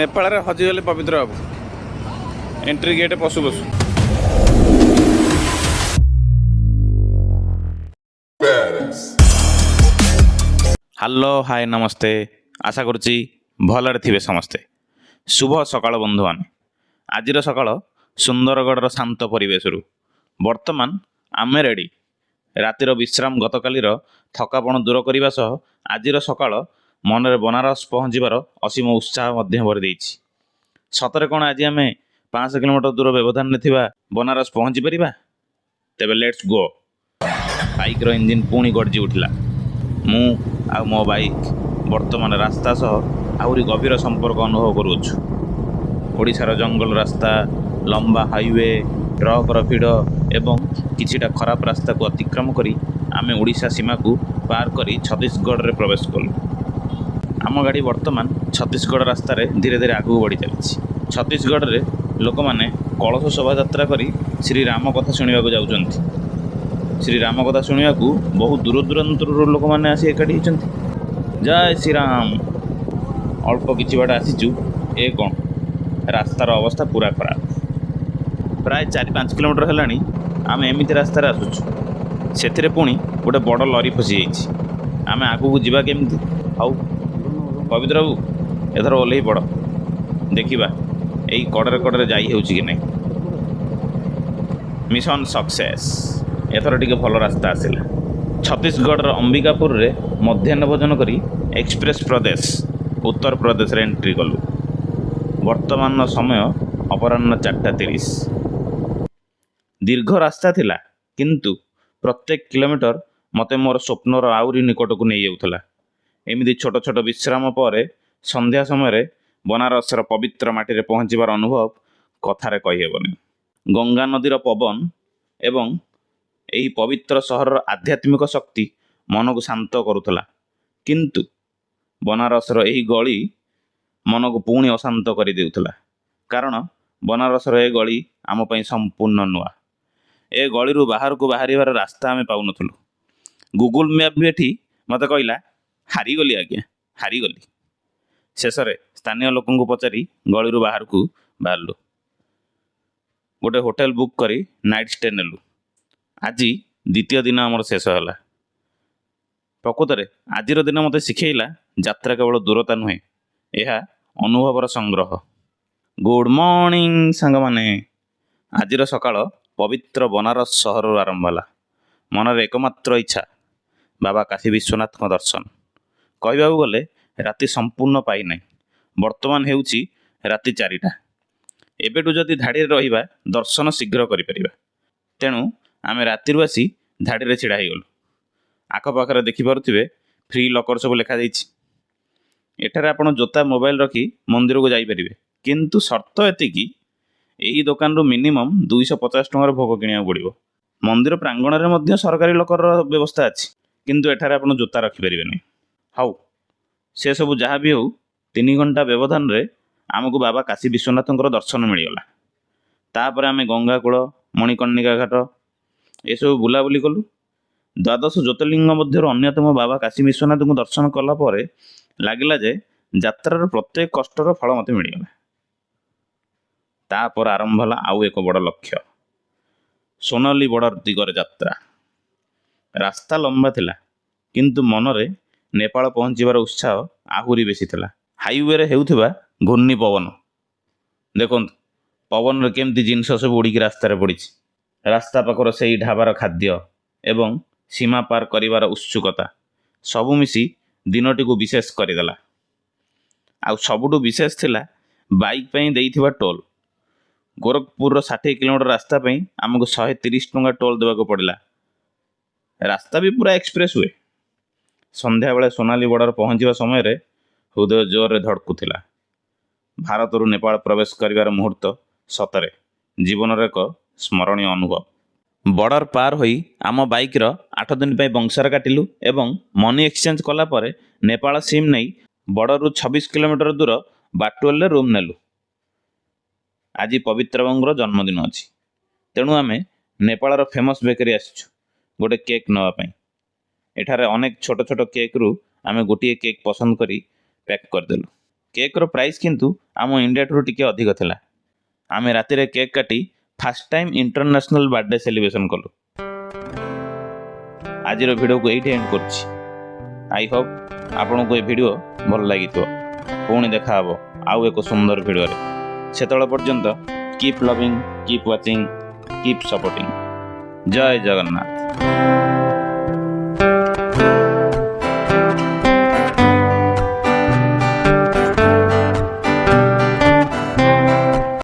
नेपाଳରେ ହଜିଗଲେ ପବିତ୍ର ବାବୁ entry gate ପଶୁ ପଶୁ। ହ୍ୟାଲୋ ହାଏ ନମସ୍ତେ, ଆଶା କରୁଛି ଭଲରେ ଥିବେ ସମସ୍ତେ। ଶୁଭ ସକାଳ ବନ୍ଧୁମାନେ। ଆଜିର ସକାଳ ସୁନ୍ଦରଗଡ଼ର ଶାନ୍ତ ପରିବେଶରୁ ବର୍ତ୍ତମାନ ଆମେ ରେଡ଼ି। ରାତିର ବିଶ୍ରାମ ଗତକାଲିର ଥକାପଣ ଦୂର କରିବା ସହ ଆଜିର ସକାଳ ମନରେ ବନାରସ ପହଞ୍ଚିବାର ଅସୀମ ଉତ୍ସାହ ମଧ୍ୟ ଭରି ଦେଇଛି। ସତରେ କ'ଣ ଆଜି ଆମେ 500 କିଲୋମିଟର ଦୂର ବ୍ୟବଧାନରେ ଥିବା ବନାରସ ପହଞ୍ଚି ପାରିବା? ତେବେ ଲେଟ୍ସ ଗୋ। ବାଇକ୍ର ଇଞ୍ଜିନ୍ ପୁଣି ଗର୍ଜି ଉଠିଲା। ମୁଁ ଆଉ ମୋ ବାଇକ୍ ବର୍ତ୍ତମାନ ରାସ୍ତା ସହ ଆହୁରି ଗଭୀର ସମ୍ପର୍କ ଅନୁଭବ କରୁଅଛୁ। ଓଡ଼ିଶାର ଜଙ୍ଗଲ ରାସ୍ତା, ଲମ୍ବା ହାଇୱେ, ଟ୍ରକ୍ର ଭିଡ଼ ଏବଂ କିଛିଟା ଖରାପ ରାସ୍ତାକୁ ଅତିକ୍ରମ କରି ଆମେ ଓଡ଼ିଶା ସୀମାକୁ ପାର କରି ଛତିଶଗଡ଼ରେ ପ୍ରବେଶ କଲୁ। ଆମ ଗାଡ଼ି ବର୍ତ୍ତମାନ ଛତିଶଗଡ଼ ରାସ୍ତାରେ ଧୀରେ ଧୀରେ ଆଗକୁ ବଢ଼ି ଚାଲିଛି। ଛତିଶଗଡ଼ରେ ଲୋକମାନେ କଳସ ଶୋଭାଯାତ୍ରା କରି ଶ୍ରୀରାମ କଥା ଶୁଣିବାକୁ ଯାଉଛନ୍ତି। ଶ୍ରୀରାମ କଥା ଶୁଣିବାକୁ ବହୁ ଦୂର ଦୂରାନ୍ତରରୁ ଲୋକମାନେ ଆସି ଏକାଠି ହୋଇଛନ୍ତି। ଜୟ ଶ୍ରୀରାମ। ଅଳ୍ପ କିଛି ବାଟ ଆସିଛୁ, ଏ କ'ଣ ରାସ୍ତାର ଅବସ୍ଥା ପୁରା ଖରାପ। ପ୍ରାୟ 4-5 କିଲୋମିଟର ହେଲାଣି ଆମେ ଏମିତି ରାସ୍ତାରେ ଆସୁଛୁ। ସେଥିରେ ପୁଣି ଗୋଟେ ବଡ଼ ଲରି ଫସିଯାଇଛି। ଆମେ ଆଗକୁ ଯିବା କେମିତି? ହଉ ପବିତ୍ର ବାବୁ, ଏଥର ଓହ୍ଲେଇ ପଡ଼, ଦେଖିବା ଏଇ କଡ଼ରେ କଡ଼ରେ ଯାଇ ହେଉଛି କି ନାହିଁ। Mission success. ଏଥର ଟିକେ ଭଲ ରାସ୍ତା ଆସିଲା। ଛତିଶଗଡ଼ର ଅମ୍ବିକାପୁରରେ ମଧ୍ୟାହ୍ନ ଭୋଜନ କରି ଏକ୍ସପ୍ରେସ୍ ପ୍ରଦେଶ ଉତ୍ତରପ୍ରଦେଶରେ ଏଣ୍ଟ୍ରି କଲୁ। ବର୍ତ୍ତମାନର ସମୟ ଅପରାହ୍ନ 4:30। ଦୀର୍ଘ ରାସ୍ତା ଥିଲା, କିନ୍ତୁ ପ୍ରତ୍ୟେକ କିଲୋମିଟର ମୋତେ ମୋର ସ୍ୱପ୍ନର ଆହୁରି ନିକଟକୁ ନେଇଯାଉଥିଲା। ଏମିତି ଛୋଟ ଛୋଟ ବିଶ୍ରାମ ପରେ ସନ୍ଧ୍ୟା ସମୟରେ ବନାରସର ପବିତ୍ର ମାଟିରେ ପହଞ୍ଚିବାର ଅନୁଭବ କଥାରେ କହିହେବନି। ଗଙ୍ଗା ନଦୀର ପବନ ଏବଂ ଏହି ପବିତ୍ର ସହରର ଆଧ୍ୟାତ୍ମିକ ଶକ୍ତି ମନକୁ ଶାନ୍ତ କରୁଥିଲା। କିନ୍ତୁ ବନାରସର ଏହି ଗଳି ମନକୁ ପୁଣି ଅଶାନ୍ତ କରିଦେଉଥିଲା। କାରଣ ବନାରସର ଏ ଗଳି ଆମ ପାଇଁ ସମ୍ପୂର୍ଣ୍ଣ ନୂଆ। ଏ ଗଳିରୁ ବାହାରକୁ ବାହାରିବାର ରାସ୍ତା ଆମେ ପାଉନଥିଲୁ। ଗୁଗୁଲ ମ୍ୟାପ୍ ବି ଏଠି ମୋତେ କହିଲା, ହାରିଗଲି ଆଜ୍ଞା, ହାରିଗଲି। ଶେଷରେ ସ୍ଥାନୀୟ ଲୋକଙ୍କୁ ପଚାରି ଗଳିରୁ ବାହାରକୁ ବାହାରିଲୁ। ଗୋଟେ ହୋଟେଲ ବୁକ୍ କରି ନାଇଟ୍ ଷ୍ଟେ ନେଲୁ। ଆଜି ଦ୍ୱିତୀୟ ଦିନ ଆମର ଶେଷ ହେଲା। ପ୍ରକୃତରେ ଆଜିର ଦିନ ମୋତେ ଶିଖେଇଲା, ଯାତ୍ରା କେବଳ ଦୂରତା ନୁହେଁ, ଏହା ଅନୁଭବର ସଂଗ୍ରହ। ଗୁଡ୍ ମର୍ଣ୍ଣିଂ ସାଙ୍ଗମାନେ। ଆଜିର ସକାଳ ପବିତ୍ର ବନାରସ ସହରରୁ ଆରମ୍ଭ ହେଲା। ମନରେ ଏକମାତ୍ର ଇଚ୍ଛା, ବାବା କାଶୀ ବିଶ୍ୱନାଥଙ୍କ ଦର୍ଶନ। କହିବାକୁ ଗଲେ ରାତି ସମ୍ପୂର୍ଣ୍ଣ ପାଇନାହିଁ। ବର୍ତ୍ତମାନ ହେଉଛି ରାତି 4ଟା। ଏବେଠୁ ଯଦି ଧାଡ଼ିରେ ରହିବା ଦର୍ଶନ ଶୀଘ୍ର କରିପାରିବା। ତେଣୁ ଆମେ ରାତିରୁ ଆସି ଧାଡ଼ିରେ ଛିଡ଼ା ହୋଇଗଲୁ। ଆଖପାଖରେ ଦେଖିପାରୁଥିବେ ଫ୍ରି ଲକର ସବୁ ଲେଖାଯାଇଛି। ଏଠାରେ ଆପଣ ଜୋତା ମୋବାଇଲ ରଖି ମନ୍ଦିରକୁ ଯାଇପାରିବେ, କିନ୍ତୁ ସର୍ତ୍ତ ଏତିକି, ଏହି ଦୋକାନରୁ ମିନିମମ୍ 250 ଟଙ୍କାର ଭୋଗ କିଣିବାକୁ ପଡ଼ିବ। ମନ୍ଦିର ପ୍ରାଙ୍ଗଣରେ ମଧ୍ୟ ସରକାରୀ ଲକରର ବ୍ୟବସ୍ଥା ଅଛି, କିନ୍ତୁ ଏଠାରେ ଆପଣ ଜୋତା ରଖିପାରିବେନି। ହଉ, ସେସବୁ ଯାହା ବି ହେଉ, 3 ଘଣ୍ଟା ବ୍ୟବଧାନରେ ଆମକୁ ବାବା କାଶୀ ବିଶ୍ୱନାଥଙ୍କର ଦର୍ଶନ ମିଳିଗଲା। ତାପରେ ଆମେ ଗଙ୍ଗାକୂଳ, ମଣିକର୍ଣ୍ଣିକା ଘାଟ ଏସବୁ ବୁଲାବୁଲି କଲୁ। ଦ୍ୱାଦଶ ଜ୍ୟୋତିର୍ଲିଙ୍ଗ ମଧ୍ୟରୁ ଅନ୍ୟତମ ବାବା କାଶୀ ବିଶ୍ୱନାଥଙ୍କୁ ଦର୍ଶନ କଲା ପରେ ଲାଗିଲା ଯେ ଯାତ୍ରାର ପ୍ରତ୍ୟେକ କଷ୍ଟର ଫଳ ମୋତେ ମିଳିଗଲା। ତାପରେ ଆରମ୍ଭ ହେଲା ଆଉ ଏକ ବଡ଼ ଲକ୍ଷ୍ୟ, ସୋନାଲି ବର୍ଡର ଦିଗରେ ଯାତ୍ରା। ରାସ୍ତା ଲମ୍ବା ଥିଲା, କିନ୍ତୁ ମନରେ ନେପାଳ ପହଞ୍ଚିବାର ଉତ୍ସାହ ଆହୁରି ବେଶୀ ଥିଲା। ହାଇୱେରେ ହେଉଥିବା ଘୂର୍ଣ୍ଣି ପବନ ଦେଖନ୍ତୁ, ପବନରେ କେମିତି ଜିନିଷ ସବୁ ଉଡ଼ିକି ରାସ୍ତାରେ ପଡ଼ିଛି। ରାସ୍ତା ପାଖର ସେଇ ଢାବାର ଖାଦ୍ୟ ଏବଂ ସୀମା ପାର କରିବାର ଉତ୍ସୁକତା ସବୁ ମିଶି ଦିନଟିକୁ ବିଶେଷ କରିଦେଲା। ଆଉ ସବୁଠୁ ବିଶେଷ ଥିଲା ବାଇକ୍ ପାଇଁ ଦେଇଥିବା ଟୋଲ୍। ଗୋରଖପୁରର 60 କିଲୋମିଟର ରାସ୍ତା ପାଇଁ ଆମକୁ 130 ଟଙ୍କା ଟୋଲ୍ ଦେବାକୁ ପଡ଼ିଲା। ରାସ୍ତା ବି ପୁରା ଏକ୍ସପ୍ରେସ୍ ହୁଏ। ସନ୍ଧ୍ୟାବେଳେ ସୋନାଲି ବର୍ଡର ପହଞ୍ଚିବା ସମୟରେ ହୃଦୟ ଜୋରରେ ଧଡ଼କୁଥିଲା। ଭାରତରୁ ନେପାଳ ପ୍ରବେଶ କରିବାର ମୁହୂର୍ତ୍ତ ସତରେ ଜୀବନର ଏକ ସ୍ମରଣୀୟ ଅନୁଭବ। ବର୍ଡର ପାର ହୋଇ ଆମ ବାଇକ୍ର 8 ଦିନ ପାଇଁ ବଂଶର କାଟିଲୁ ଏବଂ ମନି ଏକ୍ସଚେଞ୍ଜ କଲା ପରେ ନେପାଳ ସିମ୍ ନେଇ ବର୍ଡରରୁ 26 କିଲୋମିଟର ଦୂର ବାଟୁଏଲରେ ରୁମ୍ ନେଲୁ। ଆଜି ପବିତ୍ର ବାବୁଙ୍କର ଜନ୍ମଦିନ ଅଛି, ତେଣୁ ଆମେ ନେପାଳର ଫେମସ୍ ବେକରୀ ଆସିଛୁ ଗୋଟେ କେକ୍ ନେବା ପାଇଁ। ଏଠାରେ ଅନେକ ଛୋଟ ଛୋଟ କେକ୍ରୁ ଆମେ ଗୋଟିଏ କେକ୍ ପସନ୍ଦ କରି ପ୍ୟାକ୍ କରିଦେଲୁ। କେକ୍ର ପ୍ରାଇସ୍ କିନ୍ତୁ ଆମ ଇଣ୍ଡିଆଠାରୁ ଟିକେ ଅଧିକ ଥିଲା। ଆମେ ରାତିରେ କେକ୍ କାଟି first time international birthday celebration କଲୁ। ଆଜିର ଭିଡ଼ିଓକୁ ଏଇଠି ଏଣ୍ଡ କରୁଛି। ଆଇ ହୋପ୍ ଆପଣଙ୍କୁ ଏ ଭିଡ଼ିଓ ଭଲ ଲାଗିଥିବ। ପୁଣି ଦେଖା ହେବ ଆଉ ଏକ ସୁନ୍ଦର ଭିଡ଼ିଓରେ। ସେତେବେଳେ ପର୍ଯ୍ୟନ୍ତ keep loving, keep watching, keep supporting. ଜୟ ଜଗନ୍ନାଥ।